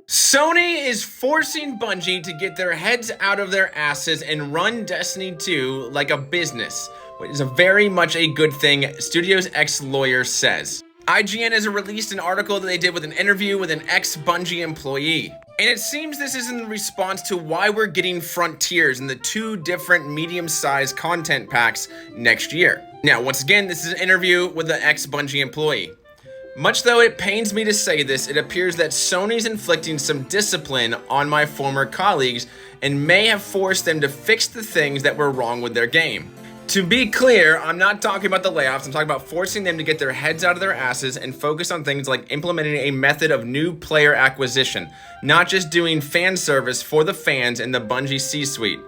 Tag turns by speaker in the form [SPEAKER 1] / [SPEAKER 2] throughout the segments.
[SPEAKER 1] Sony is forcing Bungie to get their heads out of their asses and run Destiny 2 like a business, which is a very much a good thing, Studios X lawyer says. IGN has released an article that they did with an interview with an ex-Bungie employee. And it seems this is in response to why we're getting Frontiers in the 2 different medium-sized content packs next year. Now, once again, this is an interview with the ex-Bungie employee. Much though it pains me to say this, it appears that Sony's inflicting some discipline on my former colleagues and may have forced them to fix the things that were wrong with their game. To be clear, I'm not talking about the layoffs, I'm talking about forcing them to get their heads out of their asses and focus on things like implementing a method of new player acquisition, not just doing fan service for the fans in the Bungie C-suite.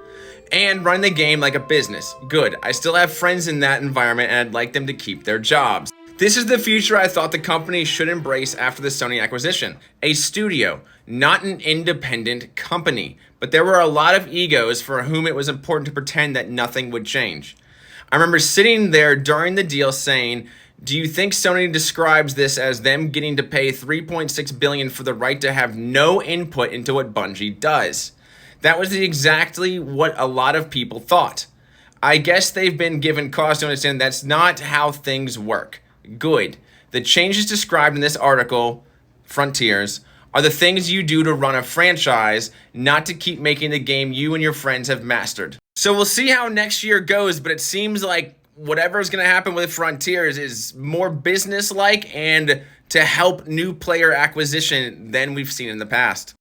[SPEAKER 1] And running the game like a business. Good, I still have friends in that environment and I'd like them to keep their jobs. This is the future I thought the company should embrace after the Sony acquisition. A studio, not an independent company. But there were a lot of egos for whom it was important to pretend that nothing would change. I remember sitting there during the deal saying, do you think Sony describes this as them getting to pay $3.6 billion for the right to have no input into what Bungie does? That was exactly what a lot of people thought. I guess they've been given cause to understand that's not how things work. Good. The changes described in this article, Frontiers, are the things you do to run a franchise, not to keep making the game you and your friends have mastered. So we'll see how next year goes, but it seems like whatever is going to happen with Frontiers is more business-like and to help new player acquisition than we've seen in the past.